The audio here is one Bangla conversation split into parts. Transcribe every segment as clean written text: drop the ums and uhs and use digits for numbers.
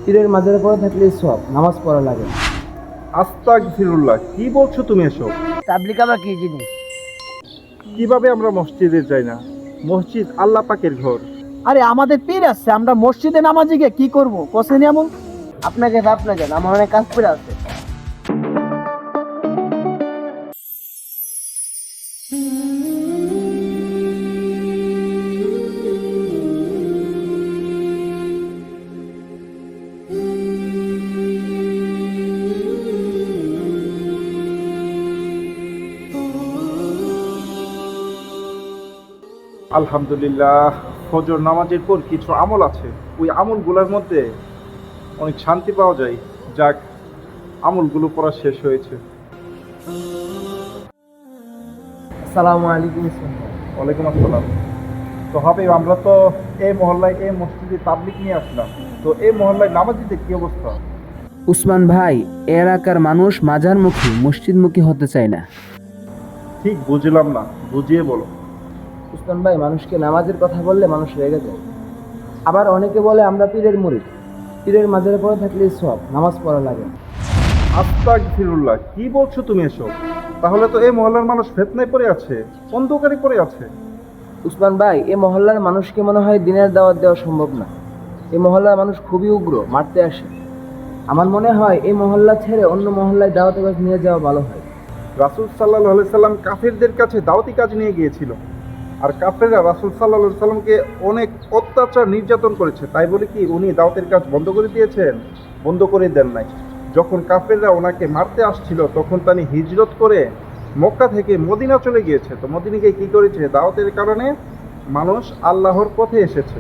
পীরের মাজারে পড়ে থাকলে সব নামাজ পড়া লাগে না। আস্তাগফিরুল্লাহ, কি বলছো তুমি এসব? তাবলিগ আবার কি জিনিস? কিভাবে আমরা মসজিদে যাই না? মসজিদ আল্লাহ পাকের ঘর। আরে আমাদের পীর আছে, আমরা মসজিদে নামাজে গিয়ে কি করবো কোসেন এমন? আপনাকে আপনাকে আমার অনেক কাজ করে আছে। আলহামদুলিল্লাহ, ফজর নামাজের পর কিছু আমল আছে, ওই আমলগুলোর মধ্যে অনেক শান্তি পাওয়া যায়। যাক, আমলগুলো পড়া শেষ হয়েছে। আসসালামু আলাইকুম। ওয়ালাইকুম আসসালাম। তো হবে, আমরা তো এই মহল্লায় এই মসজিদে তাবলিগ নিয়ে আসলাম, তো এই মহল্লায় নামাজিদের কি অবস্থা? উসমান ভাই, এ এলাকার মানুষ মাজারমুখী মসজিদমুখী হতে চায় না। ঠিক বুঝলাম না, বুঝিয়ে বলো। উসমান ভাই, মানুষকে নামাজের কথা বললে মানুষ রেগে যায়। আবার অনেকে বলে আমরা পীরের মুরিদ, পীরের মাজারে পড়ে থাকলে সব নামাজ পড়া লাগে না। আস্তাগফিরুল্লাহ, কি বলছো তুমি এসব? তাহলে তো এই মহল্লার মানুষ ফিতনায় পড়ে আছে, অন্ধকারে পড়ে আছে। উসমান ভাই, এই মহল্লার মানুষকে মনে হয় দিনের দাওয়াত দেওয়া সম্ভব না। এই মহল্লার মানুষ খুবই উগ্র, মারতে আসে। আমার মনে হয় এই মহল্লা ছেড়ে অন্য মহল্লায় দাওয়াতের কাজ নিয়ে যাওয়া ভালো হয়। রাসূল সাল্লাল্লাহু আলাইহি সাল্লাম কাফেরদের কাছে দাওয়াতি কাজ নিয়ে গিয়েছিল, আর কাফেররা রাসূল সাল্লাল্লাহু আলাইহি সাল্লামকে অনেক অত্যাচার নির্যাতন করেছে। তাই বলে কি উনি দাওয়াতের কাজ বন্ধ করে দিয়েছেন? বন্ধ করে দেন নাই। যখন কাফেররা ওনাকে মারতে আসছিল, তখন তিনি হিজরত করে মক্কা থেকে মদিনা চলে গিয়েছে। তো মদিনাকে কি করেছে? দাওয়াতের কারণে মানুষ আল্লাহর পথে এসেছে,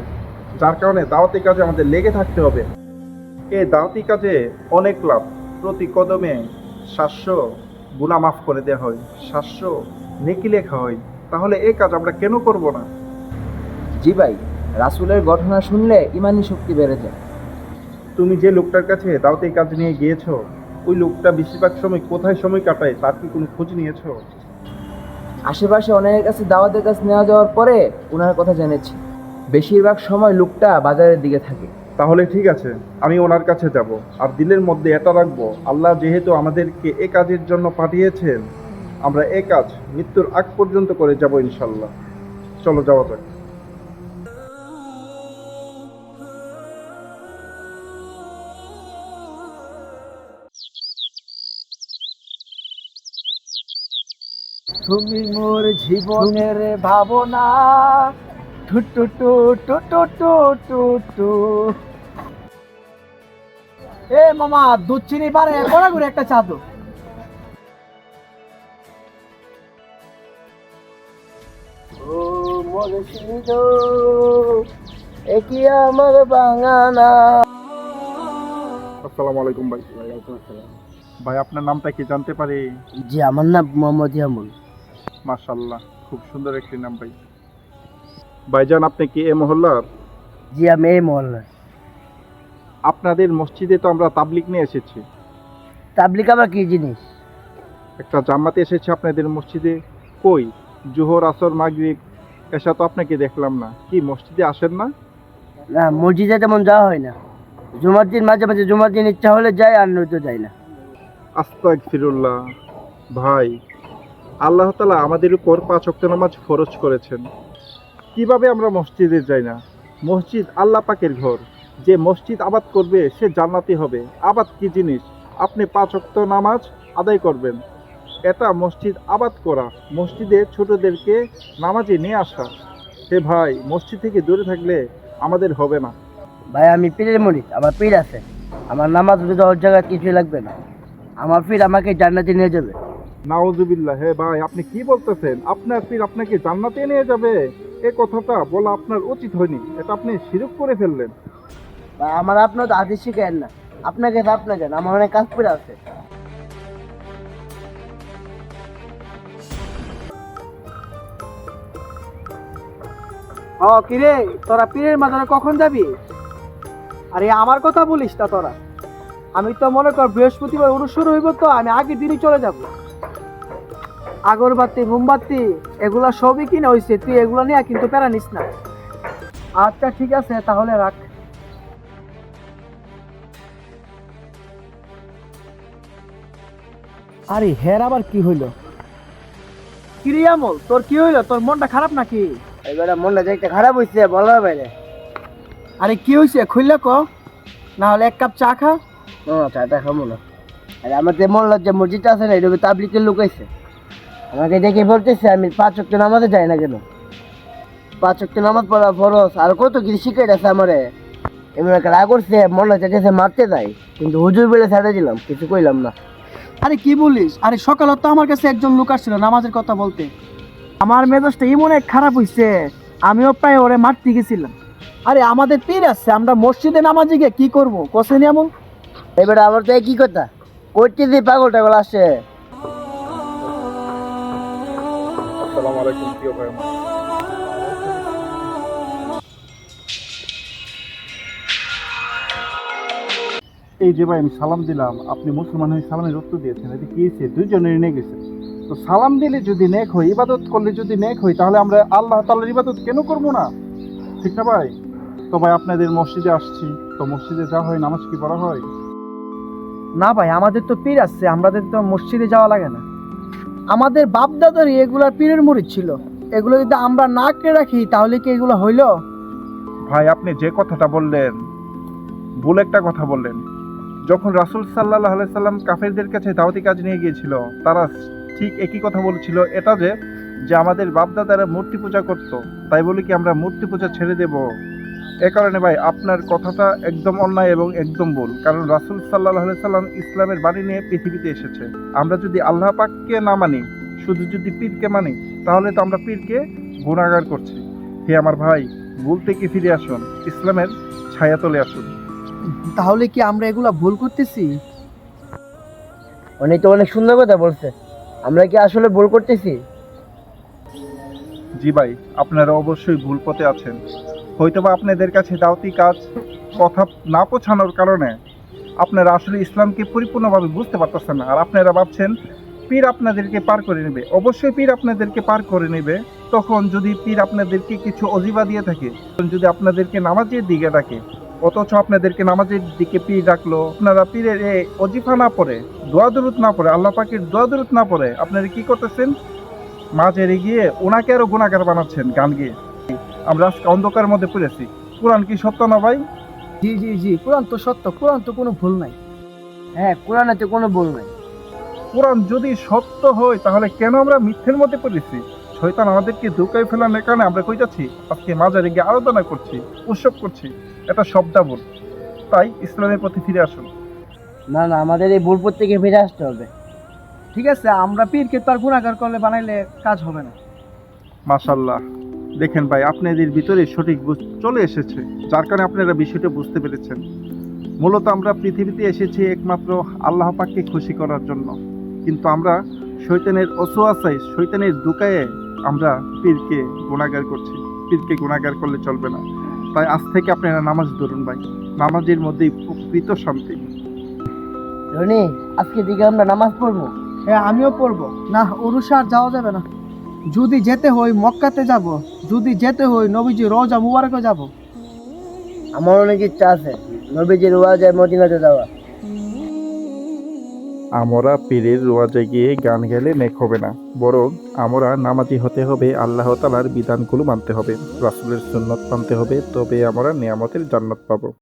যার কারণে দাওয়াতি কাজে আমাদের লেগে থাকতে হবে। এই দাওয়াতি কাজে অনেক লাভ। প্রতি কদমে 700 গুনাহ মাফ করে দেওয়া হয়, 700 নেকি লেখা হয়। তাহলে এই কাজ আমরা কেন করব না? জি ভাই, রাসূলের ঘটনা শুনলে ইমানি শক্তি বেড়ে যায়। তুমি যে লোকটার কাছে দাওয়াতি কাজ নিয়ে গিয়েছো, ওই লোকটা বেশিরভাগ সময় কোথায় সময় কাটায় তার কি কোনো খোঁজ নিয়েছো? আশেপাশে অনেকের কাছে দাওয়াতের কাজ নেওয়া যাওয়ার পরে ওনার কথা জেনেছি। বেশিরভাগ সময় লোকটা বাজারের দিকে থাকে। তাহলে ঠিক আছে, আমি ওনার কাছে যাব। আর দিলের মধ্যে এটা রাখবো, আল্লাহ যেহেতু আমাদেরকে এ কাজের জন্য পাঠিয়েছেন, আমরা এ কাজ মৃত্যুর আগ পর্যন্ত করে যাব ইনশাল্লাহ। চলো যাওয়া যাক। তুমি মোর জীবনের ভাবনা, টু টু টু টু টু টু টু টু। এ মামা, দুধ চিনি পারে বড় করে একটা চা দো। ও মোর সিঁদো, এ কি আমার বাঙানা। আসসালামু আলাইকুম ভাই। ভাই, আপনার নামটা কি জানতে পারি? জি, আমার নাম মোহাম্মদ ইয়ামুন। মাশাআল্লাহ, খুব সুন্দর একটি নাম ভাই। ভাইজান, আপনি কি এ মহল্লার? জি, আমি এই মহল্লার। আপনাদের মসজিদে তো আমরা তাবলিগ নিয়ে এসেছি। তাবলিগ আবার কি জিনিস? একটা জামাতে এসেছে আপনাদের মসজিদে। কই জোহর, আসর, মাগরিব, এসা তো আপনাকে দেখলাম না। কি মসজিদে আসেন না? না, মসজিদে তেমন যাওয়া হয় না। জুমার দিন মাঝে মাঝে, জুমার দিন ইচ্ছা হলে যাই, আর নয়তো যাই না। আস্তাগফিরুল্লাহ। ভাই, আল্লাহ তাআলা আমাদের উপর 5 ওয়াক্ত নামাজ ফরজ করেছেন। কিভাবে আমরা মসজিদে যাই না? মসজিদ আল্লাহ পাকের ঘর। যে মসজিদ আবাদ করবে সে জান্নাতি হবে। আবাদ কি জিনিস? আপনি 5 ওয়াক্ত নামাজ আদায় করবেন, এটা মসজিদ আবাদ করা। মসজিদে ছোটদেরকে নামাজে নিয়ে আসা। হে ভাই, মসজিদ থেকে দূরে থাকলে আমাদের হবে না। ভাই, আমি পীরের মুরিদ, আমার পীর আছে। আমার নামাজ রোজা ওর জায়গায় কিছুই লাগবে না। আমার পীর আমাকে জান্নাতে নিয়ে যাবে। নাউজুবিল্লাহ। হে ভাই, আপনি কি বলতেছেন? আপনার পীর আপনাকে জান্নাতে নিয়ে যাবে? এ কথাটা বলা আপনার উচিত হয়নি। এটা আপনি শিরক করে ফেললেন। ভাই, আমার আপনার তো আদেশ শিখেন না। আপনাকে আমার অনেক কাজ করে আছে। কিরে, তোরা পীরের মাজারে কখন যাবি? আরে আমার কথা বলিস না তোরা। আমি তো মনে কর বৃহস্পতিবার উরুস শুরু হইব, তো আমি আগের দিনই চলে যাব। আগরবাতি, মোমবাতি এগুলা সবই কিনে হইছে, তুই এগুলো নিয়ে কিন্তু প্যারা নিস না। আচ্ছা ঠিক আছে, তাহলে রাখ। আরে হের আবার কি হইলো? কিরে আমল, তোর কি হইলো? তোর মনটা খারাপ নাকি? এবারে মনটা যে একটা খারাপ হয়েছে বলার বাইরে। আরে কি হইছে খুললে ক, না হলে এক কাপ চা খা। না চাটা খাবো না। আর আমাদের মহল্লার যে মসজিদটা আছে না, এটা তাবলিকের লোক আছে। আমাকে দেখে বলতেছে আমি 5 ওয়াক্ত নামাজে যাই না কেন। 5 ওয়াক্ত নামাজ পড়া ফরজ, আর কত কিছু শিখাইতেছে আমারে। এমন একটা রাগ করছে, মনে চাইতেছে মারতে যাই, কিন্তু হুজুর বলে ছেড়ে দিলাম, কিছু কইলাম না। আরে কি বলিস? আরে সকালে তো আমার কাছে একজন লোক আসছিল নামাজের কথা বলতে। আমার মেজাজটা এমন এক খারাপ হইছে, আমিও প্রায় ওরে মারতে গেছিলাম। আরে আমাদের পীর আছে, আমরা মসজিদে নামাজে গিয়ে কি করবো কোসেনি আমল? এবারে আমার তো একই কথা, করতে দিয়ে পাগল টাগল আসে। আসসালামু আলাইকুম প্রিয় ভাই আমার। এই যে ভাই আমি সালাম দিলাম, আপনি মুসলমান হয়ে সালামের উত্তর দিয়েছেন, এটা কি হয়েছে? দুইজনের নেক হয়েছে। তো সালাম দিলে যদি নেক হয়, ইবাদত করলে যদি নেক হয়, তাহলে আমরা আল্লাহ তাআলার ইবাদত কেন করবো না? ঠিক না ভাই? তো ভাই আপনাদের মসজিদে আসছি, তো মসজিদে যাওয়া হয়, নামাজ কি পড়া হয়? না ভাই, আমাদের তো পীর আছে, আমাদের তো মসজিদে যাওয়া লাগে না। আমাদের বাপ দাদারই এগুলার পীরের মুরিদ ছিল। এগুলো যদি আমরা না করে রাখি তাহলে কি এগুলো হইলো? ভাই আপনি যে কথাটা বললেন, ভুল একটা কথা বললেন। যখন রাসূল সাল্লাল্লাহু আলাইহি সাল্লাম কাফেরদের কাছে দাওয়াতি কাজ নিয়ে গিয়েছিল, তারা ঠিক একই কথা বলেছিল, এটা যে যে আমাদের বাপদাদারা মূর্তি পূজা করত, তাই বলে কি আমরা মূর্তি পূজা ছেড়ে দেব? এ কারণে ভাই আপনার কথাটা একদম অন্যায় এবং একদম ভুল। কারণ রাসূল সাল্লাল্লাহু আলাইহি সাল্লাম ইসলামের বাণী নিয়ে পৃথিবীতে এসেছে। আমরা যদি আল্লাহ পাককে না মানি, শুধু যদি পীরকে মানি, তাহলে তো আমরা পীরকে গুনাহগার করছি। হে আমার ভাই, ভুল থেকে ফিরে আসুন, ইসলামের ছায়াতলে আসুন। তাহলে কি আমরা এগুলা ভুল করতেছি? উনি তো অনেক সুন্দর কথা বলছে, আমরা কি আসলে ভুল করতেছি? জি ভাই, আপনারা অবশ্যই ভুল পথে আছেন। হয়তোবা আপনাদের কাছে দাওয়াতি কাজ কথা না পৌঁছানোর কারণে আপনারা আসলে ইসলামকে পরিপূর্ণভাবে বুঝতে পারতেছেন না। আর আপনারা ভাবছেন পীর আপনাদেরকে পার করে নেবে। অবশ্যই পীর আপনাদেরকে পার করে নেবে, তখন যদি পীর আপনাদেরকে কিছু অজিবা দিয়ে থাকে, যদি আপনাদেরকে নামাজের দিকে ডাকে, অথচ আপনাদেরকে নামাজের দিকে পীর ডাকলো, আপনারা পীরের এই অজিফা না পড়ে, দোয়া দরুদ না পড়ে, আল্লাহ পাকের দোয়া দরুদ না পড়ে, আপনারা কি করতেছেন? মাঝে গিয়ে ওনাকে আরো গুনাহগার বানাচ্ছেন গান গিয়ে। আমরা আজকে অন্ধকারের মধ্যে পড়েছি। কোরআন কি সত্য না ভাই? জি জি জি, কোরআন তো সত্য, কোরআন তো কোনো ভুল নাই। হ্যাঁ, কোরআনে তো কোনো ভুল নাই। কোরআন যদি সত্য হয়, তাহলে কেন আমরা মিথ্যের মধ্যে পড়েছি? শয়তান আমাদেরকে ধোঁকায় ফেলানোর কারণে আমরা কই যাচ্ছি? আজকে মাজারে গিয়ে আরাধনা করছি, উৎসব করছি। এটা শব্দা ভুল। তাই ইসলামের প্রতি ফিরে আসুন। না না, আমাদের এই ভুল পথ থেকে ফিরে আসতে হবে। ঠিক আছে, আমরা পীরকে তো আর গুনাহগার করলে বানাইলে কাজ হবে না। মাশাআল্লাহ, দেখেন ভাই আপনাদের ভিতরে সঠিক বুঝ চলে এসেছে, যার কারণে আপনারা বিষয়টা বুঝতে পেরেছেন। মূলত আমরা পৃথিবীতে এসেছি একমাত্র আল্লাহ পাককে খুশি করার জন্য, কিন্তু আমরা শয়তানের অসুয়াশায়, শয়তানের দুকায়ে আমরা পীরকে গুনাহগার করছি। পীরকে গুনাহগার করলে চলবে না। তাই আজ থেকে আপনারা নামাজ ধরুন ভাই, নামাজের মধ্যেই প্রকৃত শান্তি। রনি, আজকে দিকে আমরা নামাজ পড়বো। হ্যাঁ, আমিও পড়বো। না, উরুষে আর যাওয়া যাবে না। যদি যেতে হয় মক্কাতে যাব, যদি যেতে হয় নবীজি রওজা মুবারকে যাব। আমার অনেক ইচ্ছা আছে নবীজির ওয়াজে মদিনাতে যাওয়া। আমরা পীরের রোয়াজে গিয়ে গান গেলে নেক হবে না, বরং আমরা নামাজি হতে হবে, আল্লাহ তাআলার বিধানগুলো মানতে হবে, রাসূলের সুন্নাত মানতে হবে, তবে আমরা নিয়ামতের জান্নাত পাবো।